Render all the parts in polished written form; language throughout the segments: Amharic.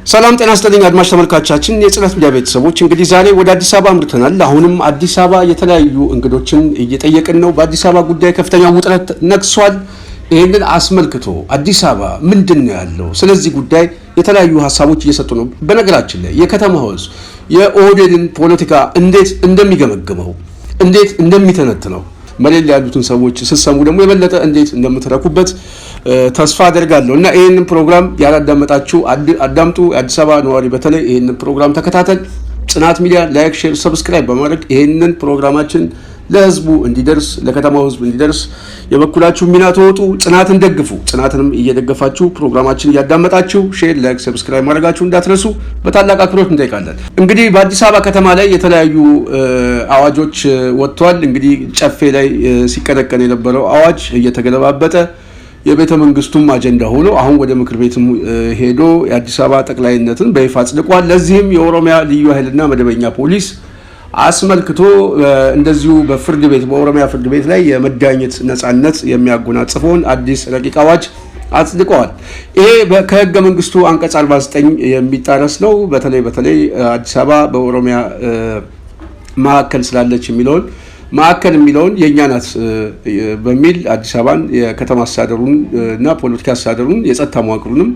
ሰላም ጤና ይስጥልኝ አድማጭ ተመልካቾቻችን የጽናት ሚዲያ ቤተሰቦች እንግዲህ ዛሬ ወደ አዲስ አበባ አምርተናል። አሁንም አዲስ አበባ የተለያዩ እንግዶችን እየጠየቅን ነው። በአዲስ አበባ ጉዳይ ከፍተኛ ውጥረት ነግሷል። ይሄንን አስመልክቶ አዲስ አበባ ምንድነው ያለው? ስለዚህ ጉዳይ የተለያዩ ሐሳቦች እየሰጡ ነው። በነገራችን ላይ የከተማው ሕዝብ የኦህዴድን ፖለቲካ እንዴት እንደሚገመግመው እንዴት እንደሚተነትነው መለል ያሉትን ሰዎች ሲሰሙ ደግሞ የበለጠ እንዴት እንደምትረኩበት ተስፋ አደርጋለሁ እና ይሄንን ፕሮግራም ያላዳመጣችሁ አዳምጡ። የአዲስ አበባ ነዋሪ በተለይ ይሄንን ፕሮግራም ተከታተል። ጽናት ሚዲያ ላይክ፣ ሼር፣ ሰብስክራይብ በማድረግ ይሄንን ፕሮግራማችን ለህዝቡ እንዲደርስ ለከተማው ህዝብ እንዲደርስ የበኩላችሁ ሚና ተወጡ። ጽናትን ደግፉ። ጽናትንም እየደገፋችሁ ፕሮግራማችን እያዳመጣችሁ ሼር፣ ላይክ፣ ሰብስክራይብ ማድረጋችሁ እንዳትረሱ በታላቅ አክብሮት እንጠይቃለን። እንግዲህ በአዲስ አበባ ከተማ ላይ የተለያዩ አዋጆች ወጥቷል። እንግዲህ ጨፌ ላይ ሲቀነቀን የነበረው አዋጅ እየተገለባበጠ የቤተ መንግስቱም አጀንዳ ሆኖ አሁን ወደ ምክር ቤትም ሄዶ የአዲስ አበባ ጠቅላይነትን በይፋ አጽድቋል። ለዚህም የኦሮሚያ ልዩ ኃይልና መደበኛ ፖሊስ አስመልክቶ እንደዚሁ በፍርድ ቤት በኦሮሚያ ፍርድ ቤት ላይ የመዳኘት ነጻነት የሚያጎናጽፈውን አዲስ ረቂቅ አዋጅ አጽድቀዋል። ይሄ ከህገ መንግስቱ አንቀጽ 49 የሚጣረስ ነው። በተለይ አዲስ አበባ በኦሮሚያ ማዕከል ስላለች የሚለውን የእኛ ናት በሚል አዲስ አበባን የከተማ አስተዳደሩን እና ፖለቲካ አስተዳደሩን የጸጥታ መዋቅሩንም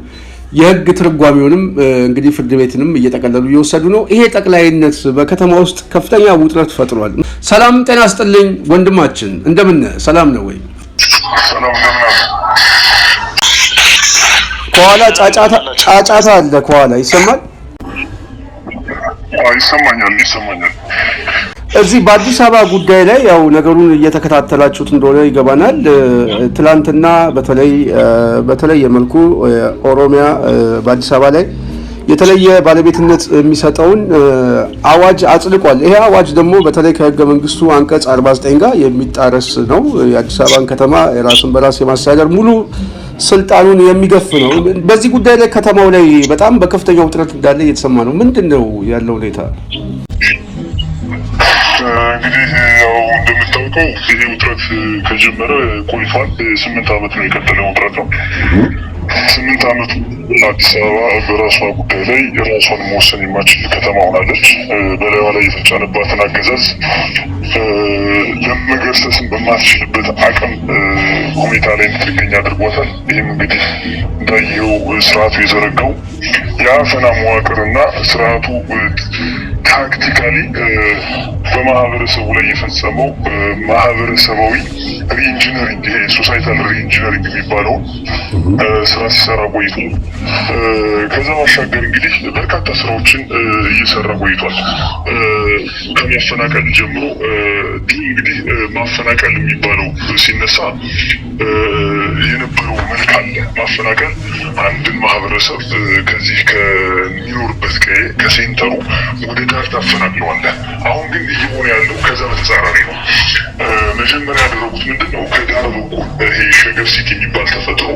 የህግ ትርጓሜውንም እንግዲህ ፍርድ ቤትንም እየጠቀለሉ እየወሰዱ ነው። ይሄ ጠቅላይነት በከተማ ውስጥ ከፍተኛ ውጥረት ፈጥሯል። ሰላም ጤና ይስጥልኝ ወንድማችን፣ እንደምን ሰላም ነው ወይ? ሰላም ነው። ከኋላ ጫጫታ አለ። ከኋላ ይሰማል? ይሰማኛል። እዚህ በአዲስ አበባ ጉዳይ ላይ ያው ነገሩን እየተከታተላችሁት እንደሆነ ይገባናል። ትላንትና በተለየ መልኩ ኦሮሚያ በአዲስ አበባ ላይ የተለየ ባለቤትነት የሚሰጠውን አዋጅ አጽድቋል። ይሄ አዋጅ ደግሞ በተለይ ከህገ መንግስቱ አንቀጽ 49 ጋር የሚጣረስ ነው። የአዲስ አበባን ከተማ የራስን በራስ የማስተዳደር ሙሉ ስልጣኑን የሚገፍ ነው። በዚህ ጉዳይ ላይ ከተማው ላይ በጣም በከፍተኛ ውጥረት እንዳለ እየተሰማ ነው። ምንድነው ያለው ሁኔታ? እንግዲህ ያው እንደምታውቀው ይሄ ውጥረት ከጀመረ ቆይቷል። 8 ዓመት ነው የቀጠለው ውጥረት ነው። 8 ዓመት አዲስ አበባ በራሷ ጉዳይ ላይ ራሷን መወሰን የማትችል ከተማ ሆናለች። በላይዋ ላይ የተጫነባትን አገዛዝ ለመገርሰስን በማትችልበት አቅም ሁኔታ ላይ እንድትገኝ አድርጓታል። ይህም እንግዲህ እንዳየው ስርዓቱ የዘረጋው የአፈና መዋቅርና ስርዓቱ ታክቲካሊ በማህበረሰቡ ላይ የፈጸመው ማህበረሰባዊ ሪኢንጂነሪንግ ይሄ ሶሳይታል ሪኢንጂነሪንግ የሚባለውን ስራ ሲሰራ ቆይቶ ከዛ ባሻገር እንግዲህ በርካታ ስራዎችን እየሰራ ቆይቷል። ከማፈናቀል ጀምሮ እንግዲህ ማፈናቀል የሚባለው ሲነሳ የነበረው መልክ አለ። ማፈናቀል አንድን ማህበረሰብ ከዚህ ከሚኖርበት ከሴንተሩ ወደ ዳር ታፈናቅለዋለህ። አሁን ግን እየሆነ ያለው ከዛ በተጻራሪ ነው። መጀመሪያ ያደረጉት ምንድነው? ከዳር በኩል ይሄ ሸገር ሲቲ የሚባል ተፈጥሮ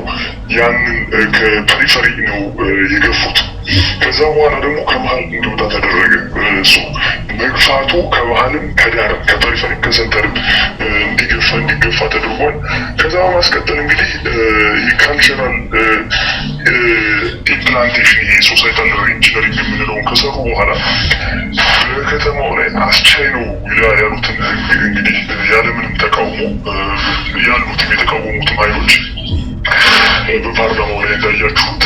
ያንን ከፐሪፈሪ ነው የገፉት። ከዛ በኋላ ደግሞ ከመሀል እንዲወጣ ተደረገ። እሱ መግፋቱ ከባህልም ከዳርም ከፐሪፈሪ ከሰንተርም እንዲገፋ ተደርጓል። ከዛ በማስቀጠል እንግዲህ የካልቸራል ኢምፕላንቴሽን የሶሳይታል ሪኢንጂነሪንግ የምንለውን ከሰሩ በኋላ በከተማው ላይ አስቻይ ነው ያሉትን ህግ እንግዲህ ያለምንም ተቃውሞ ያሉትም የተቃወሙትም ኃይሎች በፓርላማው ላይ እንዳያችሁት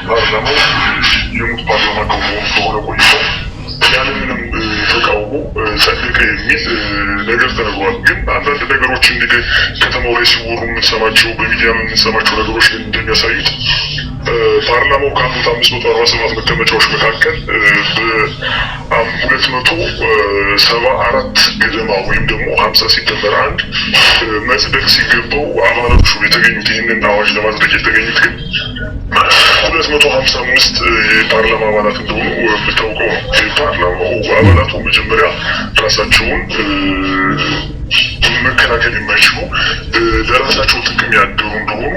ፓርላማው የሙት ፓርላማ ከሆነ ቆይቷል። ያለምንም ተቃውሞ ጸደቀ የሚል ነገር ተነግሯል። ግን አንዳንድ ነገሮች እንግዲህ ከተማው ላይ ሲወሩ የምንሰማቸው በሚዲያ የምንሰማቸው ነገሮች እንደሚያሳዩት ፓርላማው ካሉት 547 መቀመጫዎች መካከል በ274 ገደማ ወይም ደግሞ 50 ሲደመር 1 መጽደቅ ሲገባው አባላቱ የተገኙት ይህንን አዋጅ ለማጽደቅ የተገኙት ግን 255 የፓርላማ አባላት እንደሆኑ የምታውቀው ነው። የፓርላማው አባላቱ መጀመሪያ ራሳቸውን መከላከል የማይችሉ ለራሳቸው ጥቅም ያደሩ እንደሆኑ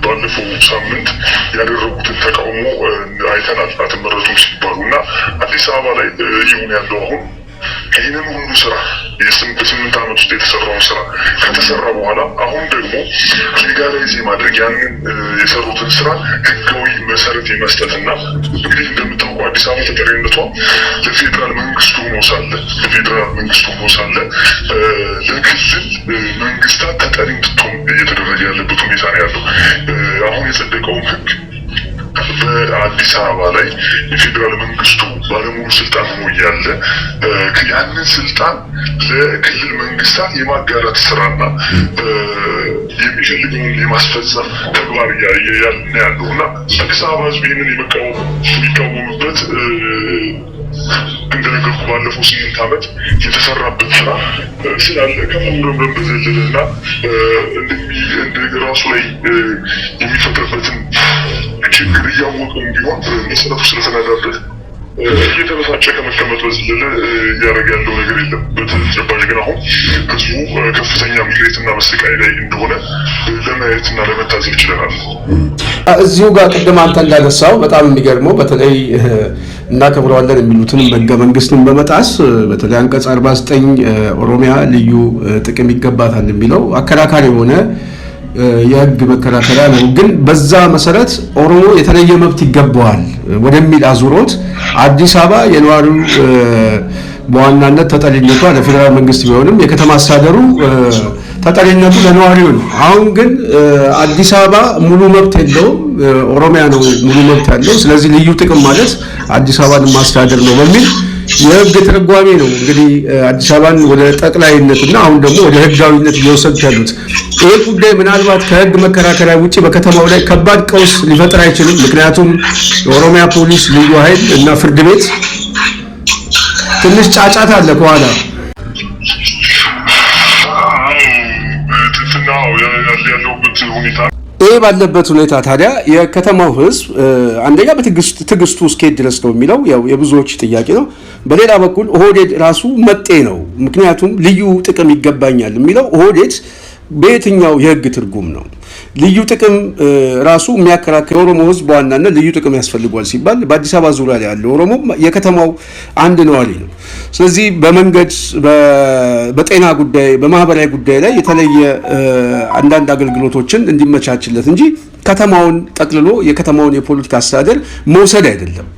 ባለፈው ሳምንት ያደረጉትን ተቃውሞ አይተናል። አትመረጡም ሲባሉ እና አዲስ አበባ ላይ ይሁን ያለው አሁን ይህንን ሁሉ ስራ በ8 ዓመት ውስጥ የተሰራውን ስራ ከተሰራ በኋላ አሁን ደግሞ ሌጋላይዝ የማድረግ ያንን የሰሩትን ስራ ህጋዊ መሰረት የመስጠትና እንግዲህ እንደምታውቀው አዲስ አበባ ተጠሪነቷ ለፌዴራል መንግስቱ ሆኖ ሳለ ለክልል መንግስታት ተጠሪ እንድትሆን እየተደረገ ያለበት ሁኔታ ነው ያለው። አሁን የጸደቀውን ህግ በአዲስ አበባ ላይ የፌዴራል መንግስቱ ባለሙሉ ስልጣን ሆኖ እያለ ያንን ስልጣን ለክልል መንግስታት የማጋራት ስራና የሚፈልገውን የማስፈጸም ተግባር ያለው እና አዲስ አበባ ህዝብ ይህንን የሚቃወምበት እንደነገርኩ ባለፈው 8 ዓመት የተሰራበት ስራ ስላለ ከመምረም በዘለለና ራሱ ላይ የሚፈጥርበትን ችግር እያወቀም ቢሆን መሰረቱ ስለተናዳበት እየተበሳጨ ከመቀመጥ በዘለለ እያደረገ ያለው ነገር የለም። በተጨባጭ ግን አሁን ህዝቡ ከፍተኛ ምሬትና መሰቃይ ላይ እንደሆነ ለማየትና ለመታዘብ ችለናል። እዚሁ ጋር ቅድም አንተ እንዳነሳው በጣም የሚገርመው በተለይ እናከብረዋለን የሚሉትንም ህገ መንግስትን በመጣስ በተለይ አንቀጽ 49 ኦሮሚያ ልዩ ጥቅም ይገባታል የሚለው አከራካሪ የሆነ የህግ መከራከሪያ ነው። ግን በዛ መሰረት ኦሮሞ የተለየ መብት ይገባዋል ወደሚል አዙሮት አዲስ አበባ የነዋሪው በዋናነት ተጠሪነቷ ለፌዴራል መንግስት ቢሆንም የከተማ አስተዳደሩ ተጠሪነቱ ለነዋሪው ነው። አሁን ግን አዲስ አበባ ሙሉ መብት የለውም፣ ኦሮሚያ ነው ሙሉ መብት ያለው። ስለዚህ ልዩ ጥቅም ማለት አዲስ አበባን ማስተዳደር ነው በሚል የህግ ትርጓሜ ነው እንግዲህ አዲስ አበባን ወደ ጠቅላይነትና አሁን ደግሞ ወደ ህጋዊነት እየወሰዱት ያሉት። ይህ ጉዳይ ምናልባት ከህግ መከራከሪያ ውጪ በከተማው ላይ ከባድ ቀውስ ሊፈጥር አይችልም? ምክንያቱም የኦሮሚያ ፖሊስ ልዩ ኃይል እና ፍርድ ቤት ትንሽ ጫጫታ አለ ከኋላ። ይህ ባለበት ሁኔታ ታዲያ የከተማው ህዝብ አንደኛ በትዕግስቱ እስከሄድ ድረስ ነው የሚለው ያው የብዙዎች ጥያቄ ነው። በሌላ በኩል ኦህዴድ ራሱ መጤ ነው። ምክንያቱም ልዩ ጥቅም ይገባኛል የሚለው ኦህዴድ በየትኛው የህግ ትርጉም ነው? ልዩ ጥቅም ራሱ የሚያከራክር ኦሮሞ ህዝብ በዋናነት ልዩ ጥቅም ያስፈልጓል ሲባል በአዲስ አበባ ዙሪያ ላይ ያለው ኦሮሞ የከተማው አንድ ነዋሪ ነው። ስለዚህ በመንገድ በጤና ጉዳይ በማህበራዊ ጉዳይ ላይ የተለየ አንዳንድ አገልግሎቶችን እንዲመቻችለት እንጂ ከተማውን ጠቅልሎ የከተማውን የፖለቲካ አስተዳደር መውሰድ አይደለም።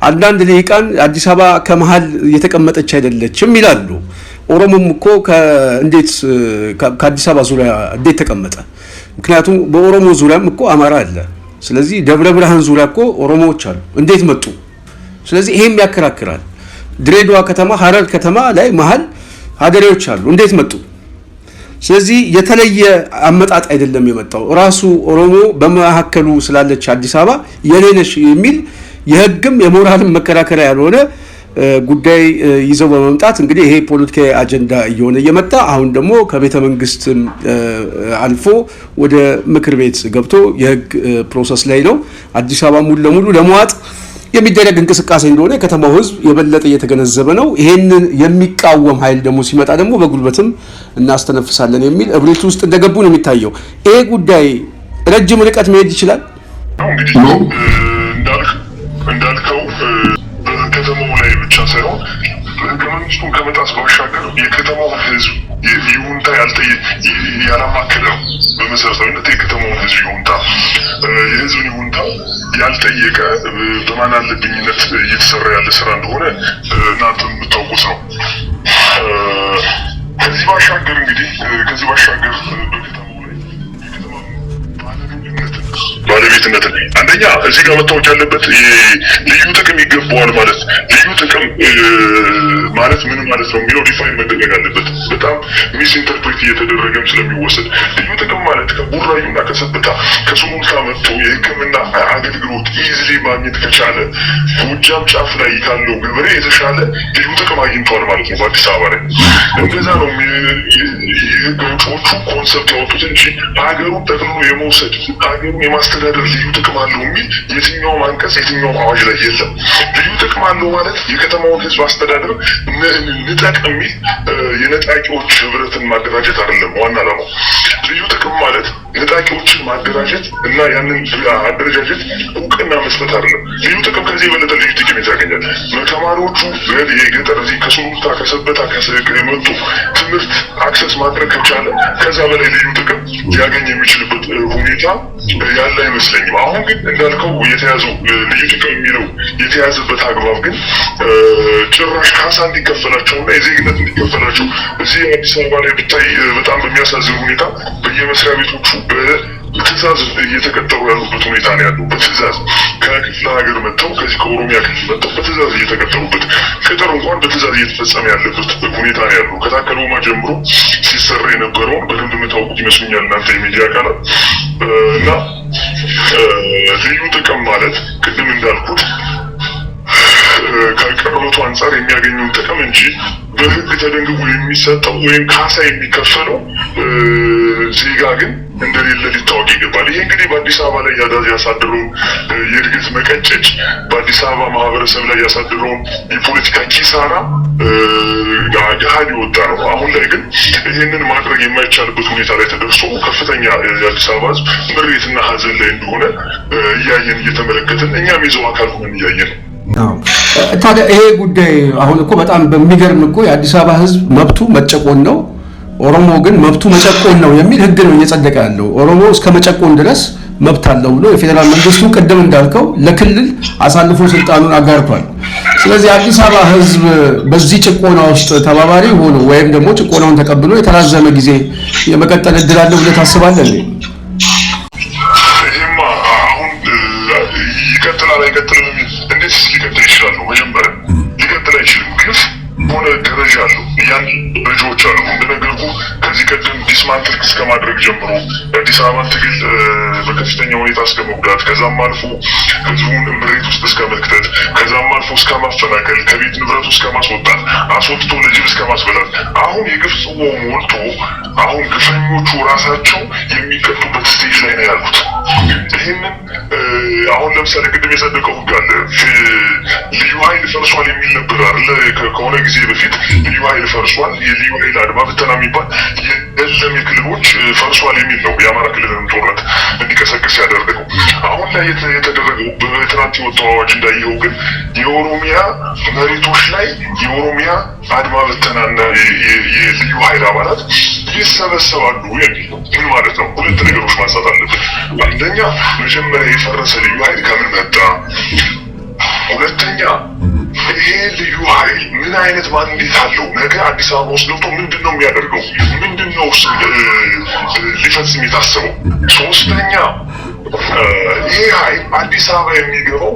አንዳንድ ልሂቃን አዲስ አበባ ከመሃል የተቀመጠች አይደለችም ይላሉ። ኦሮሞም እኮ እንዴት ከአዲስ አበባ ዙሪያ እንዴት ተቀመጠ? ምክንያቱም በኦሮሞ ዙሪያም እኮ አማራ አለ። ስለዚህ ደብረ ብርሃን ዙሪያ እኮ ኦሮሞዎች አሉ። እንዴት መጡ? ስለዚህ ይሄም ያከራክራል። ድሬዳዋ ከተማ፣ ሀረር ከተማ ላይ መሃል ሀገሬዎች አሉ። እንዴት መጡ? ስለዚህ የተለየ አመጣጥ አይደለም የመጣው። ራሱ ኦሮሞ በመካከሉ ስላለች አዲስ አበባ የኔ ነሽ የሚል የህግም የሞራልም መከራከሪያ ያልሆነ ጉዳይ ይዘው በመምጣት እንግዲህ ይሄ ፖለቲካዊ አጀንዳ እየሆነ እየመጣ አሁን ደግሞ ከቤተ መንግስት አልፎ ወደ ምክር ቤት ገብቶ የህግ ፕሮሰስ ላይ ነው። አዲስ አበባ ሙሉ ለሙሉ ለመዋጥ የሚደረግ እንቅስቃሴ እንደሆነ የከተማው ህዝብ የበለጠ እየተገነዘበ ነው። ይሄንን የሚቃወም ኃይል ደግሞ ሲመጣ ደግሞ በጉልበትም እናስተነፍሳለን የሚል እብሪት ውስጥ እንደገቡ ነው የሚታየው። ይሄ ጉዳይ ረጅም ርቀት መሄድ ይችላል። እንዳልከው በከተማው ላይ ብቻ ሳይሆን ህገ መንግስቱን ከመጣስ ባሻገር የከተማው ህዝብ ይሁንታ ያላማከለ ነው። በመሰረታዊነት የከተማውን ህዝብ ይሁንታ የህዝብን ይሁንታ ያልጠየቀ በማን አለብኝነት እየተሰራ ያለ ስራ እንደሆነ እናንተ የምታውቁት ነው። ከዚህ ባሻገር በከተማው ላይ ባለቤትነትን አንደኛ እዚህ ጋር መታወቅ ያለበት ልዩ ጥቅም ይገባዋል ማለት ልዩ ጥቅም ማለት ምን ማለት ነው የሚለው ዲፋይን መደረግ አለበት። በጣም ሚስ ኢንተርፕሬት እየተደረገም ስለሚወሰድ ልዩ ጥቅም ማለት ከቡራዩና ከሰበታ ከሱሉልታ መጥቶ የሕክምና አገልግሎት ኢዝሊ ማግኘት ከቻለ ጎጃም ጫፍ ላይ ካለው ገበሬ የተሻለ ልዩ ጥቅም አግኝቷል ማለት ነው በአዲስ አበባ ላይ። እንደዛ ነው የህግ አውጪዎቹ ኮንሰፕት ያወጡት እንጂ ሀገሩን ጠቅልሎ የመውሰድ ሀገሩን የማስተዳደር ልዩ ጥቅም አለው የሚል የትኛውም አንቀጽ የትኛውም አዋጅ ላይ የለም። ልዩ ጥቅም አለው ማለት የከተማውን ህዝብ አስተዳደር ንጠቅ የሚል የነጣቂዎች ህብረትን ማደራጀት አይደለም ዋና ዓላማው። ልዩ ጥቅም ማለት ነጣቂዎችን ማደራጀት እና ያንን አደረጃጀት እውቅና መስጠት አይደለም። ልዩ ጥቅም ከዚህ የበለጠ ልዩ ጥቅም ያገኛል። ተማሪዎቹ የገጠር እዚህ ከሱሉልታ ከሰበታ የመጡ ትምህርት አክሰስ ማድረግ ከቻለ ከዛ በላይ ልዩ ጥቅም ሊያገኝ የሚችልበት ሁኔታ ያለ አይመስለኝም። አሁን ግን እንዳልከው የተያዘው ልዩ ጥቅም የሚለው የተያዘበት አግባብ ግን ጭራሽ ካሳ እንዲከፈላቸውና የዜግነት እንዲከፈላቸው እዚህ አዲስ አበባ ላይ ብታይ በጣም በሚያሳዝን ሁኔታ በየመስሪያ ቤቶቹ በትዕዛዝ እየተቀጠሩ ያሉበት ሁኔታ ነው ያለው። በትዕዛዝ ከክፍለ ሀገር መጥተው ከዚህ ከኦሮሚያ ክፍል መጥተው በትዕዛዝ እየተቀጠሩበት ቅጥር እንኳን በትዕዛዝ እየተፈጸመ ያለበት ሁኔታ ነው ያለው። ከታከለ ኡማ ጀምሮ ሲሰራ የነበረውን በደንብ የምታውቁት ይመስለኛል እናንተ የሚዲያ አካላት እና ልዩ ጥቅም ማለት ቅድም እንዳልኩት ከቅርበቱ አንጻር የሚያገኘውን ጥቅም እንጂ በሕግ ተደንግጎ የሚሰጠው ወይም ካሳ የሚከፈለው ዜጋ ግን እንደሌለ ሊታወቅ ይገባል። ይሄ እንግዲህ በአዲስ አበባ ላይ ያሳደረውን የእድገት መቀጨጭ በአዲስ አበባ ማህበረሰብ ላይ ያሳደረውን የፖለቲካ ኪሳራ ገሃድ የወጣ ነው። አሁን ላይ ግን ይህንን ማድረግ የማይቻልበት ሁኔታ ላይ ተደርሶ ከፍተኛ የአዲስ አበባ ሕዝብ ምሬትና ሀዘን ላይ እንደሆነ እያየን እየተመለከትን እኛም የዘው አካል ሆነን እያየን ነው። ታዲያ ይሄ ጉዳይ አሁን እኮ በጣም በሚገርም እኮ የአዲስ አበባ ህዝብ መብቱ መጨቆን ነው፣ ኦሮሞ ግን መብቱ መጨቆን ነው የሚል ህግ ነው እየጸደቀ ያለው። ኦሮሞ እስከ መጨቆን ድረስ መብት አለው ብሎ የፌዴራል መንግስቱ ቅድም እንዳልከው ለክልል አሳልፎ ስልጣኑን አጋርቷል። ስለዚህ አዲስ አበባ ህዝብ በዚህ ጭቆና ውስጥ ተባባሪ ሆኖ ወይም ደግሞ ጭቆናውን ተቀብሎ የተራዘመ ጊዜ የመቀጠል እድል አለው ብለህ ታስባለህ? ይሄማ አሁን ይቀጥላል አይቀጥልም? እንዴት ሊቀጥል ይችላል? መጀመሪያ ሊቀጥል አይችልም። ግፍ ሆነ ደረጃ አለው። ያን ደረጃዎች አሉ። እንደነገርኩ ከዚህ ቀደም ዲስማንትል እስከ ማድረግ ጀምሮ የአዲስ አበባን ትግል በከፍተኛ ሁኔታ እስከ መጉዳት፣ ከዛም አልፎ ህዝቡን ምሬት ውስጥ እስከ መክተት፣ ከዛም አልፎ እስከ ማፈናቀል፣ ከቤት ንብረቱ እስከ ማስወጣት፣ አስወጥቶ ለጅብ እስከ ማስበላት፣ አሁን የግፍ ጽዋው ሞልቶ አሁን ግፈኞቹ ራሳቸው የሚቀጡበት ስቴጅ ላይ ነው ያሉት። ይህንን አሁን ለምሳሌ ቅድም የጸደቀው ህግ አለ። ልዩ ኃይል ፈርሷል የሚል ነበር አይደለ? ከሆነ ጊዜ በፊት ልዩ ኃይል ፈርሷል፣ የልዩ ኃይል አድማ ብተና የሚባል የለም የክልሎች ፈርሷል የሚል ነው። የአማራ ክልልን ጦርነት እንዲቀሰቅስ ያደረገው። አሁን ላይ የተደረገው በትናንት የወጣው አዋጅ እንዳየው ግን የኦሮሚያ መሬቶች ላይ የኦሮሚያ አድማ ብተናና የልዩ ኃይል አባላት ይሰበሰባሉ የሚል ነው። ምን ማለት ነው? ሁለት ነገሮች ማንሳት አለብን። አንደኛ መጀመሪያ የፈረሰ ልዩ ኃይል ከምን መጣ? ሁለተኛ ይሄ ልዩ ኃይል ምን አይነት ማንዴት አለው? ነገ አዲስ አበባ ውስጥ ገብቶ ምንድን ነው የሚያደርገው? ምንድን ነው ሊፈጽም የታሰበው? ሶስተኛ ይሄ ኃይል አዲስ አበባ የሚገባው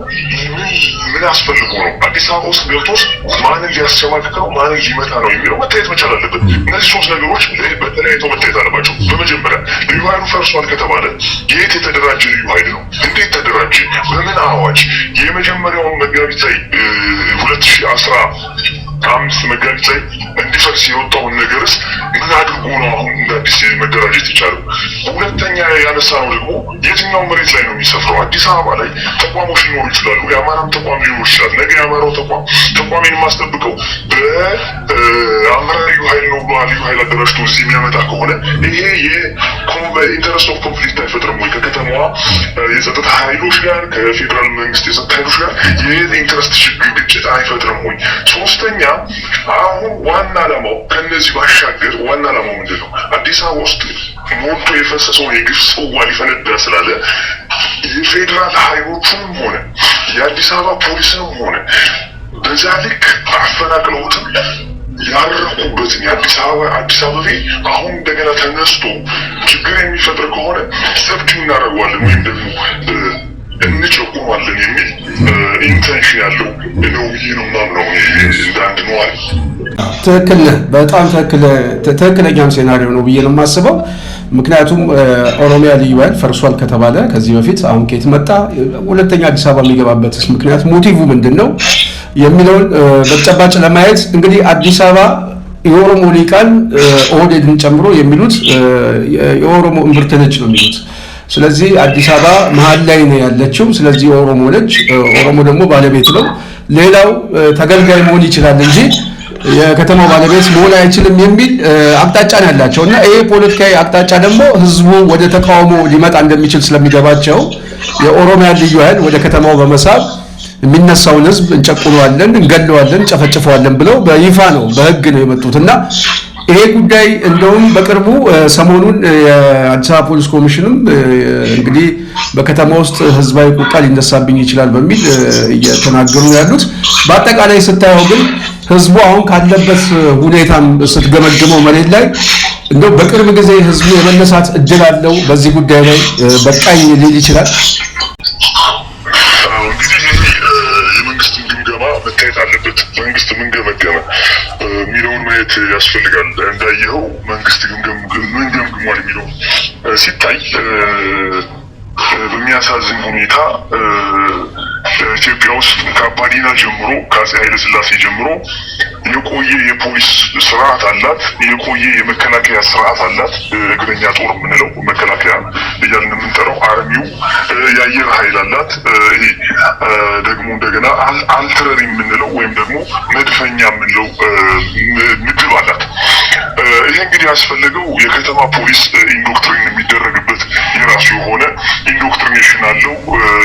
ምን አስፈልጎ ነው? አዲስ አበባ ውስጥ ገብቶስ ማንን ሊያስጨማቅቀው ማንን ሊመታ ነው የሚለው መታየት መቻል አለበት። እነዚህ ሶስት ነገሮች በተለያይተው መታየት አለባቸው። በመጀመሪያ ልዩ ኃይሉ ፈርሷል ከተባለ የት የተደራጀ ልዩ ኃይል ነው? እንዴት ተደራጀ? በምን አዋጅ? የመጀመሪያውን መጋቢት ላይ 2015 መጋቢት ላይ እንዲፈርስ የወጣውን ነገርስ ምን አድርጎ ነው አሁን እንደ አዲስ መደራጀት ይቻላል? ሁለተኛ ያነሳ ነው ደግሞ የትኛው መሬት ላይ ነው የሚሰፍረው? አዲስ አበባ ላይ ተቋሞች ሊኖሩ ይችላሉ። የአማራም ተቋም ሊኖር ይችላል። ነገ የአማራው ተቋሜን የማስጠብቀው በአማራ ልዩ ኃይል ነው ብሎ ልዩ ኃይል አደራጅቶ እዚህ የሚያመጣ ከሆነ ይሄ የኢንተረስት ኦፍ ኮንፍሊክት አይፈጥርም ወይ? ከከተማዋ የጸጥታ ኃይሎች ጋር ከፌዴራል መንግስት የጸጥታ ኃይሎች ጋር የኢንተረስት ግጭት አይፈጥርም ወይ? ሶስተኛ አሁን ዋና ዓላማው ከነዚህ ባሻገር ዋና ዓላማው ምንድን ነው? አዲስ አበባ ውስጥ ሞልቶ የፈሰሰውን የግፍ ጽዋ ሊፈነዳ ስላለ የፌዴራል ኃይሎቹንም ሆነ የአዲስ አበባ ፖሊስንም ሆነ በዛ ልክ አፈናቅለውትም ያረኩበትን የአዲስ አበባ አሁን እንደገና ተነስቶ ችግር የሚፈጥር ከሆነ ሰብቲው እናደርገዋለን ወይም ደግሞ እንጨቁማለን የሚል ኢንቴንሽን ያለው ነው። ይህ ነው ማምነው እንዳንድ ነዋሪ። ትክክል ነህ። በጣም ትክክለኛም ሴናሪዮ ነው ብዬ ነው የማስበው። ምክንያቱም ኦሮሚያ ልዩ ኃይል ፈርሷል ከተባለ ከዚህ በፊት አሁን ከየት መጣ? ሁለተኛ አዲስ አበባ የሚገባበትስ ምክንያት ሞቲቭ ምንድን ነው የሚለውን በተጨባጭ ለማየት እንግዲህ አዲስ አበባ የኦሮሞ ሊቃን ኦህዴድን ጨምሮ የሚሉት የኦሮሞ እምብርት ነች ነው የሚሉት። ስለዚህ አዲስ አበባ መሀል ላይ ነው ያለችው። ስለዚህ ኦሮሞ ነች። ኦሮሞ ደግሞ ባለቤት ነው። ሌላው ተገልጋይ መሆን ይችላል እንጂ የከተማው ባለቤት መሆን አይችልም የሚል አቅጣጫ ነው ያላቸው እና ይሄ ፖለቲካዊ አቅጣጫ ደግሞ ህዝቡ ወደ ተቃውሞ ሊመጣ እንደሚችል ስለሚገባቸው የኦሮሚያ ልዩ ኃይል ወደ ከተማው በመሳብ የሚነሳውን ህዝብ እንጨቁነዋለን፣ እንገለዋለን፣ ጨፈጭፈዋለን ብለው በይፋ ነው በህግ ነው የመጡትና ይሄ ጉዳይ እንደውም በቅርቡ ሰሞኑን የአዲስ አበባ ፖሊስ ኮሚሽንም እንግዲህ በከተማ ውስጥ ህዝባዊ ቁጣ ሊነሳብኝ ይችላል በሚል እየተናገሩ ያሉት። በአጠቃላይ ስታየው ግን ህዝቡ አሁን ካለበት ሁኔታም ስትገመግመው መሬት ላይ እንደው በቅርብ ጊዜ ህዝቡ የመነሳት እድል አለው በዚህ ጉዳይ ላይ በቃኝ ሊል ይችላል። መታየት አለበት። መንግስት ምን ገመገመ የሚለውን ማየት ያስፈልጋል። እንዳየኸው መንግስት ምን ገምግሟል የሚለው ሲታይ በሚያሳዝን ሁኔታ ኢትዮጵያ ውስጥ ከአባዲና ጀምሮ ከአፄ ኃይለ ሥላሴ ጀምሮ የቆየ የፖሊስ ስርዓት አላት፣ የቆየ የመከላከያ ስርዓት አላት። እግረኛ ጦር የምንለው መከላከያ እያልን የምንጠራው አርሚው፣ የአየር ኃይል አላት። ይሄ ደግሞ እንደገና አልትረሪ የምንለው ወይም ደግሞ መድፈኛ የምንለው ምድብ አላት። ይሄ እንግዲህ ያስፈለገው የከተማ ፖሊስ ኢንዶክትሪን የሚደረግበት የራሱ የሆነ ኢንዶክትሪኔሽን አለው።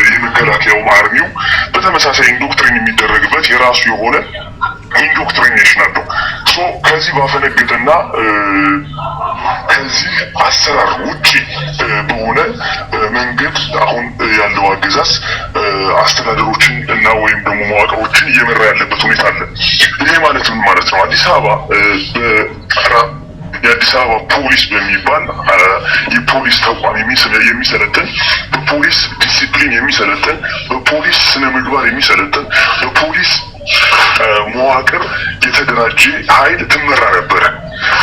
የመከላከያው አርሚው በተመሳሳይ ኢንዶክትሪን የሚደረግበት የራሱ የሆነ ኢንዶክትሪኔሽን አለው። ከዚህ ባፈነገጠና ከዚህ አሰራር ውጪ በሆነ መንገድ አሁን ያለው አገዛዝ አስተዳደሮችን እና ወይም ደግሞ መዋቅሮችን እየመራ ያለበት ሁኔታ አለ። ይሄ ማለት ምን ማለት ነው? አዲስ አበባ የአዲስ አበባ ፖሊስ በሚባል የፖሊስ ተቋም የሚሰለጥን በፖሊስ ዲሲፕሊን የሚሰለጥን በፖሊስ ስነ ምግባር የሚሰለጥን በፖሊስ መዋቅር የተደራጀ ኃይል ትመራ ነበረ።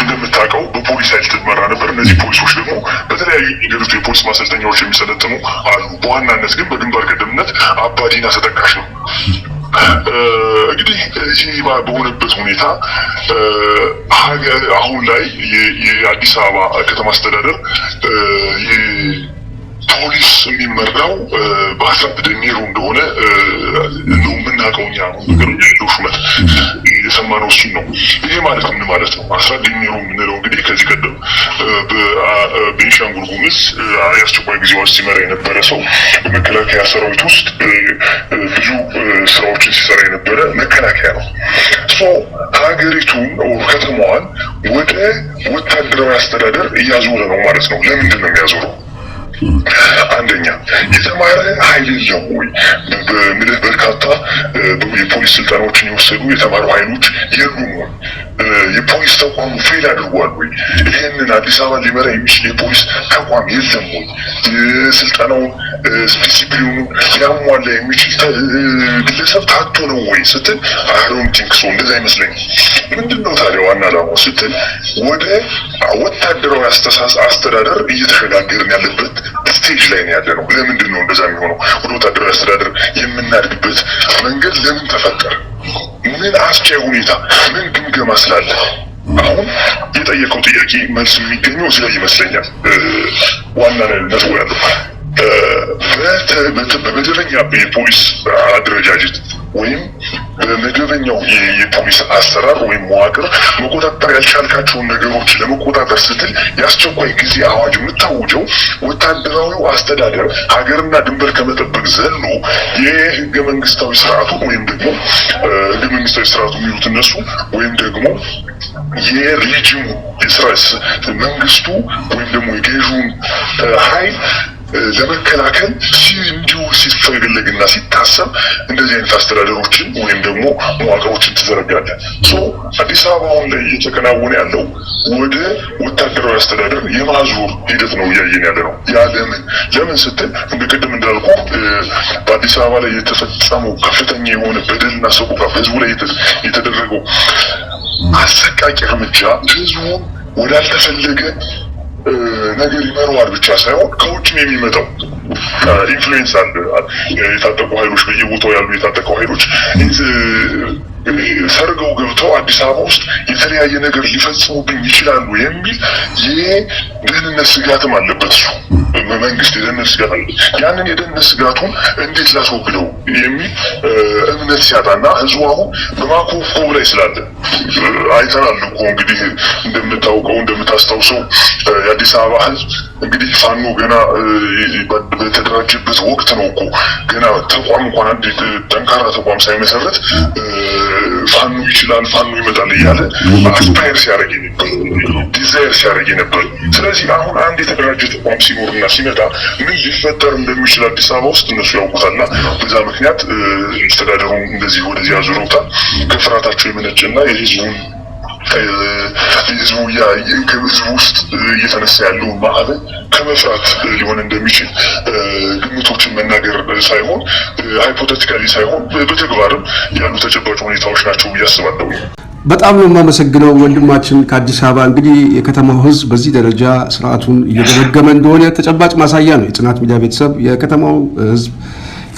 እንደምታውቀው በፖሊስ ኃይል ትመራ ነበር። እነዚህ ፖሊሶች ደግሞ በተለያዩ የሀገሪቱ የፖሊስ ማሰልጠኛዎች የሚሰለጥኑ አሉ። በዋናነት ግን በግንባር ቀደምነት አባዲና ተጠቃሽ ነው። እንግዲህ ይህ በሆነበት ሁኔታ አሁን ላይ የአዲስ አበባ ከተማ አስተዳደር ፖሊስ የሚመራው በአስራት ደሚሮ እንደሆነ ነው የምናውቀው እኛ። ነገር ያለው ሹመት የሰማነው እሱን ነው። ይሄ ማለት ምን ማለት ነው? አስራት ደሚሮ የምንለው እንግዲህ ከዚህ ቀደም በቤንሻንጉል ጉሙዝ የአስቸኳይ ጊዜ አዋጅ ሲመራ የነበረ ሰው በመከላከያ ሰራዊት ውስጥ ብዙ ስራዎችን ሲሰራ የነበረ መከላከያ ነው። ሀገሪቱን ከተማዋን ወደ ወታደራዊ አስተዳደር እያዞረ ነው ማለት ነው። ለምንድን ነው የሚያዞረው? አንደኛ የተማረ ኃይል የለም ወይ? በምልህ በርካታ የፖሊስ ስልጠናዎችን የወሰዱ የተማሩ ኃይሎች የሉም ወይ? የፖሊስ ተቋሙ ፌል አድርጓል ወይ? ይህንን አዲስ አበባ ሊመራ የሚችል የፖሊስ ተቋም የለም ወይ? የስልጠናውን ዲሲፕሊኑን ሊያሟላ የሚችል ግለሰብ ታቶ ነው ወይ ስትል አይ ዶንት ቲንክ ሶ። እንደዛ አይመስለኝም። ምንድነው ታዲያ ዋና ዓላማው ስትል ወደ ወታደራዊ አስተዳደር እየተሸጋገርን ያለበት ስቴጅ ላይ ነው ያለ ነው። ለምንድን ነው እንደዛ የሚሆነው? ወደ ወታደራዊ አስተዳደር የምናድግበት መንገድ ለምን ተፈጠረ? ምን አስቻይ ሁኔታ፣ ምን ግምገማ ስላለ? አሁን የጠየቀው ጥያቄ መልስ የሚገኘው እዚህ ላይ ይመስለኛል። ዋና ነጥቡ ያለው በመደበኛ የፖሊስ አደረጃጀት ወይም በመደበኛው የፖሊስ አሰራር ወይም መዋቅር መቆጣጠር ያልቻልካቸውን ነገሮች ለመቆጣጠር ስትል የአስቸኳይ ጊዜ አዋጅ የምታውጀው ወታደራዊው አስተዳደር ሀገርና ድንበር ከመጠበቅ ዘሎ የህገ መንግስታዊ ስርዓቱን ወይም ደግሞ ህገ መንግስታዊ ስርዓቱ የሚሉት እነሱ ወይም ደግሞ የሪጅሙ የስራ መንግስቱ ወይም ደግሞ የገዥውን ኃይል ለመከላከል እንዲሁ ሲፈለግና ሲታሰብ እንደዚህ አይነት አስተዳደሮችን ወይም ደግሞ መዋቅሮችን ትዘረጋለህ። አዲስ አበባ አሁን ላይ እየተከናወነ ያለው ወደ ወታደራዊ አስተዳደር የማዞር ሂደት ነው እያየን ያለ ነው። ያ ለምን ስትል እንደቀደም እንዳልኩ በአዲስ አበባ ላይ የተፈጸመው ከፍተኛ የሆነ በደልና ሰቆቃ በህዝቡ ላይ የተደረገው አሰቃቂ እርምጃ ህዝቡን ወዳልተፈለገ ነገር ይመራዋል ብቻ ሳይሆን ከውጭም የሚመጣው ኢንፍሉዌንስ አለ። የታጠቁ ኃይሎች በየቦታው ያሉ የታጠቁ ኃይሎች ሰርገው ገብተው አዲስ አበባ ውስጥ የተለያየ ነገር ሊፈጽሙብኝ ይችላሉ የሚል የደህንነት ስጋትም አለበት። እሱ መንግስት የደህንነት ስጋት አለበት። ያንን የደህንነት ስጋቱን እንዴት ላስወግደው የሚል እምነት ሲያጣና ህዝቡ አሁን በማኮብኮብ ላይ ስላለ አይተናል እኮ እንግዲህ እንደምታውቀው እንደምታስታውሰው የአዲስ አበባ ህዝብ እንግዲህ ፋኖ ገና በተደራጀበት ወቅት ነው እኮ ገና ተቋም እንኳን አንድ ጠንካራ ተቋም ሳይመሰረት ፋኖ ይችላል ፋኖ ይመጣል እያለ አስፓየር ሲያደርግ ነበር፣ ዲዛይር ሲያደርግ ነበር። ስለዚህ አሁን አንድ የተደራጀ ተቋም ሲኖርና ሲመጣ ምን ሊፈጠር እንደሚችል አዲስ አበባ ውስጥ እነሱ ያውቁታልና በዛ ምክንያት አስተዳደሩ እንደዚህ ወደዚህ አዙረውታል። ከፍርሃታቸው የመነጨና የህዝቡ ውስጥ እየተነሳ ያለው ማዕበል ከመፍራት ሊሆን እንደሚችል ግምቶችን መናገር ሳይሆን ሃይፖቴቲካሊ ሳይሆን በተግባርም ያሉ ተጨባጭ ሁኔታዎች ናቸው ብዬ አስባለሁ። በጣም ነው የማመሰግነው ወንድማችን ከአዲስ አበባ። እንግዲህ የከተማው ህዝብ በዚህ ደረጃ ስርዓቱን እየገመገመ እንደሆነ ተጨባጭ ማሳያ ነው የጽናት ሚዲያ ቤተሰብ። የከተማው ህዝብ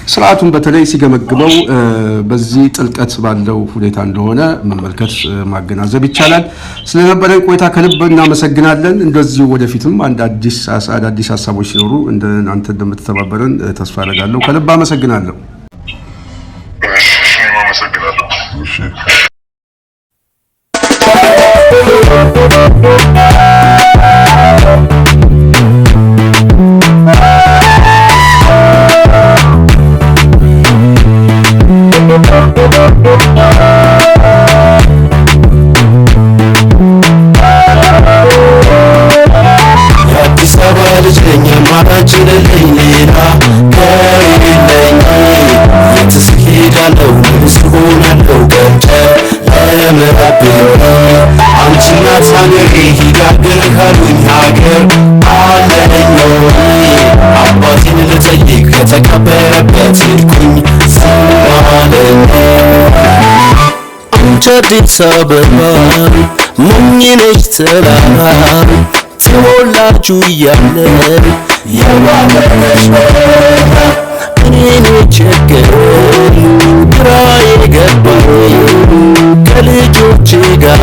ስርዓቱን በተለይ ሲገመግመው በዚህ ጥልቀት ባለው ሁኔታ እንደሆነ መመልከት ማገናዘብ ይቻላል። ስለነበረን ቆይታ ከልብ እናመሰግናለን። እንደዚሁ ወደፊትም አዳዲስ ሀሳቦች ሲኖሩ እናንተ እንደምትተባበረን ተስፋ አደርጋለሁ። ከልብ አመሰግናለሁ። የአዲስ አበባ ልጅ ነኝ የማላችልልኝ ሌላ ከሌለኝ የትስ ሄዳለሁ ምንስ ሆናለሁ ጨለመብኝ አንቺ ናት ሀገሬ ሂጋገር ካሉኝ ሀገር አለኝ አባቴን ልጠይቅ ከተቀበረበት ሄድኩኝ ዝም አንቺ አዲስ አበባ ሞኝ ነሽ ተራራ ተወላችሁ እያለ የባለሽ እኔን ቸገረኝ ግራ የገባኝ ከልጆቼ ጋር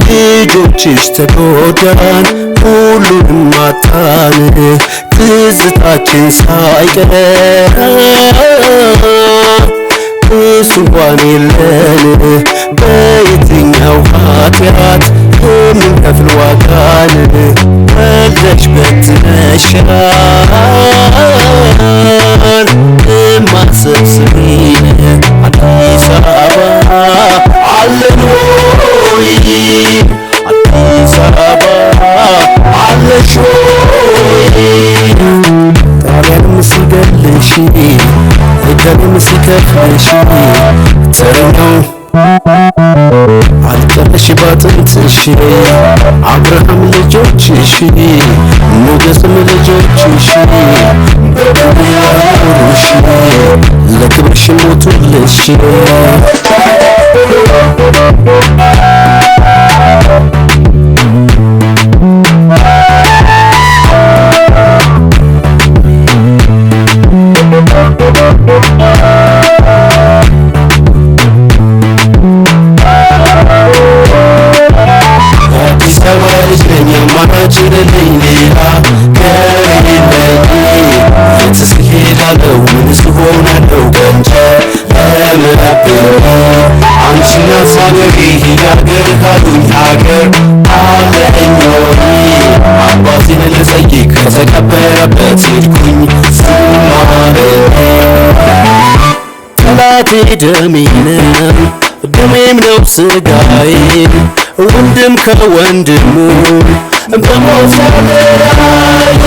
ልጆችሽ ተጎዳን ሁሉንም ማጣን ትዝታችን ሳይቀር እሱ እንኳን የለን በየትኛው ኃጢአት የምንከፍል ዋጋን ወልደሽ በትነሻል እማሰብስቢን አዲስ አበባ አለን ወይ አዲስ አበባ አለሽ ወይ ጣሊያንም ሲገልሽ እገሌም ሲከፍልሽ ተረኛው አልቀረሽ ባጥንትሽ አብርሃም ልጆችሽ ሞገስም ልጆችሽ በክብር ያኖሩሽ ለክብርሽ ሞቱልሽ የማላችልልኝ ሌላ ከሌለኝ የትስ ሄዳለሁ ምንስ ሆናለሁ ጨለመብኝ አንቺ ናት ሀገሬ ሀገር ካሉኝ ሀገር አለኞኝ አባቴን ልጠይቅ ከተቀበረበት ሄድኩኝ ጠላቴ ደሜ ነው ደሜም ነው ስጋዬ ወንድም ከወንድሙ በሞት ተለያየ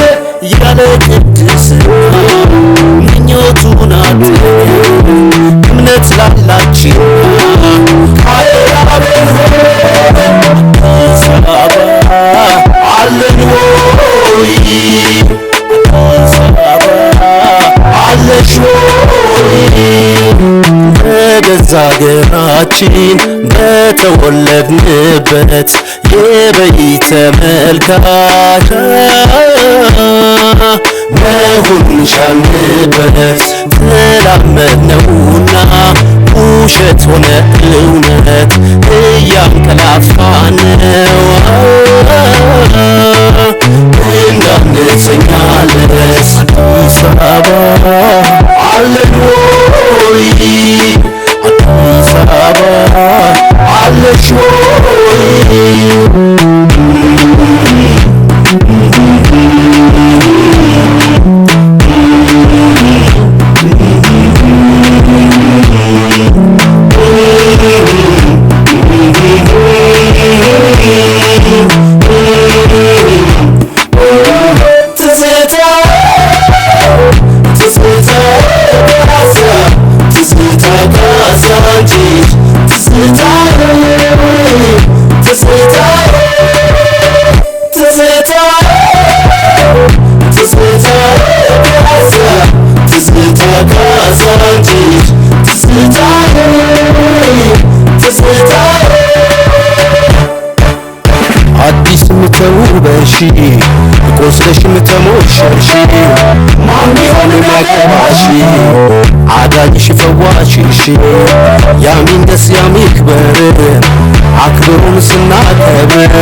ያለ ቅድስና ምኞቱን አጥቶ እምነት ላላችን አዲስ አበባ አለን ወይ አዲስ አበባ አለሽ ወይ በገዛ አገራችን በተወለድንበት የበይ ተመልካች መሆን ሻልንበት ተላመድነውና ውሸት ሆነ እውነት እያንቀላፋን ነው እንዳንተኛለት አዲስ አበባ አለን ወይ አዲስ አበባ አለሽ ወይ አዲስም ተውበሽ ቆስለሽም ተሞሸርሽ ማን ቢሆን የሚያቀባሽ አዳኝሽ ፈዋሽሽ ያሚን ደስ ያሚክበር አክብሮን ስናከብር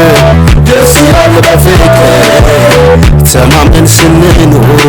ደስ ይላል በፍቅር ተማምነን ስንኖር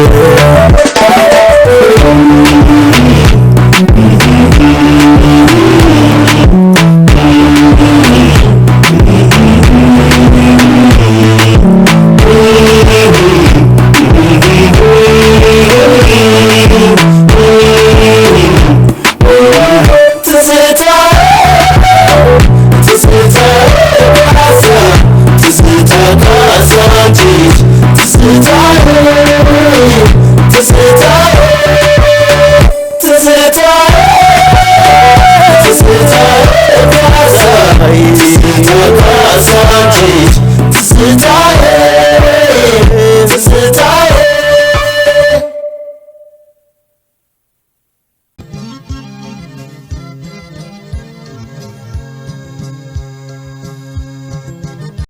It's